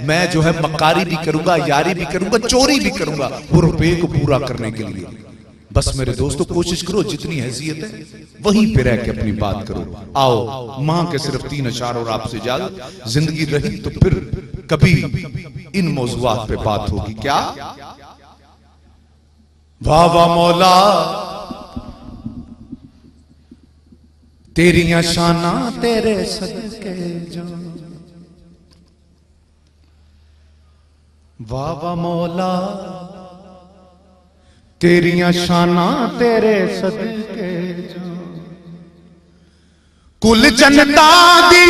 मैं जो है मक्कारी भी करूंगा, यारी भी करूंगा, चोरी भी करूंगा वो रुपए को पूरा करने के लिए। बस मेरे दोस्तों कोशिश करो जितनी हैसियत है वहीं पे रह के अपनी बात करो। आओ मां के सिर्फ 3 अशार और आपसे ज्यादा जिंदगी रही तो फिर कभी इन मौजुआत पे बात होगी। क्या वाह वाह मौला तेरियां शाना तेरे सदके जान, वाह वाह मौला तेरियां शाना तेरे सदके जान। कुल जनता दी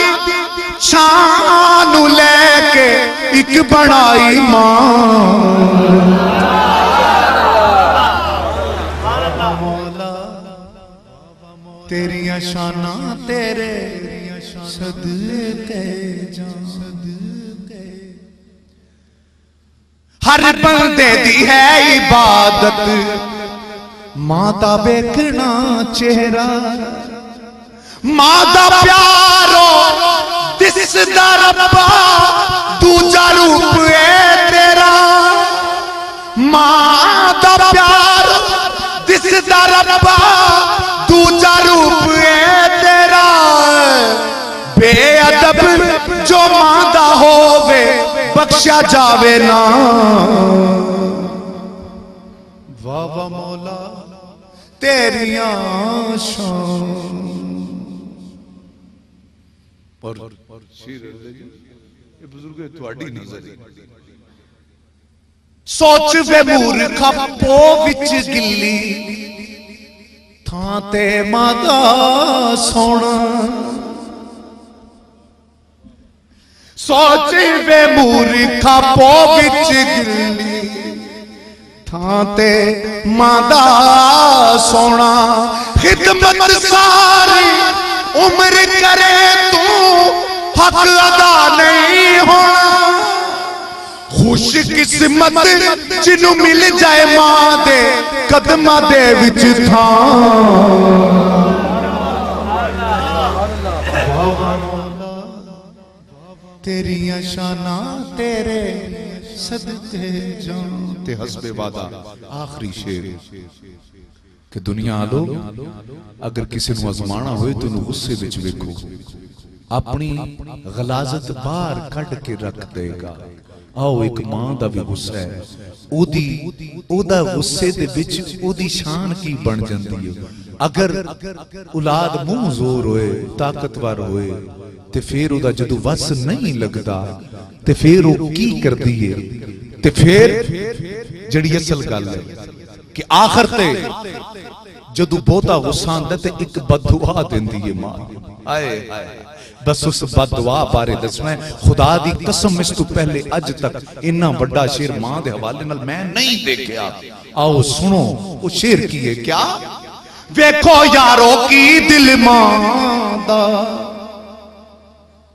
शान लेके एक बनाई मां, तेरियां शाना तेरे सदके जान। हर बंदे दी है इबादत मां दा वेखना चेहरा, मां दा प्यारो दिसदा रब्बा दूजा रूप है तेरा, मां दा प्यार दिसदा रब्बा दूजा रूप है तेरा। बेअदब जो मां दा होवे बख्शा जावे ना, वाह वाह मौला तेरियां शान। और बुजुर्ग थोड़ी नजर सोच वे मूर्खा पो विच गिल्ली थां ते मां दा सोना, सोच वे मूर्खा पो विच गिल्ली थां ते मां दा सोना। खिदमत सारी उम्र करे तू हक अदा नहीं होना, खुश किस्मत जिन्नू मिल जाए मां दे कदमां दे विच थां। तेरियां शाना तेरे सदके जान। ते हस्बे वादा आखिरी शेर कि दुनिया आलो अगर किसी नू आजमाना होए तो गुस्से विच वेखो, अपनी गलाजत बाहर कढ़ के रख देगा। आओ एक मां दा भी गुस्सा है, ओदा गुस्से दे विच ओदी शान की बन जाती है। अगर औलाद मुंह जोर होए ताकतवर होए ते फिर ओदा जदों वस नहीं लगता ते फिर वो की करदी है। ते फिर जड़ी असल गल है कि आखिर ते जदों बहुता गुस्सा आंदा ते एक बददुआ देंदी है मां। आए बस उस बददुआ बारे दसना है। खुदा दी कसम इस तू पहले अज तक इन्ना बड़ा शेर मां दे हवाले नाल मैं नहीं देखा। आओ सुनो वो शेर की है। क्या वेखो यारो की दिल मां दा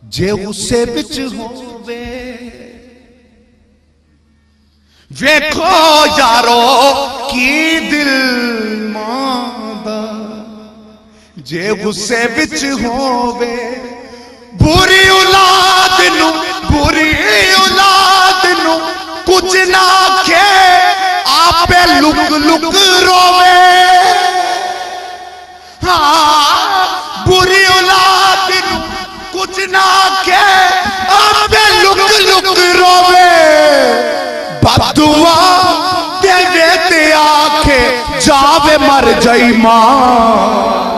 जे गुस्से विच होवे, वेखो यारो की दिल मां दा जे गुस्से विच होवे। बुरी औलाद नू कुछ ना खे आपे लुक लुक रोवे। हाँ बुरी औलाद नू कुछ ना के आपे लुक लुक रोवे। बददुआ देवे ते आखे जावे मर जाई मां।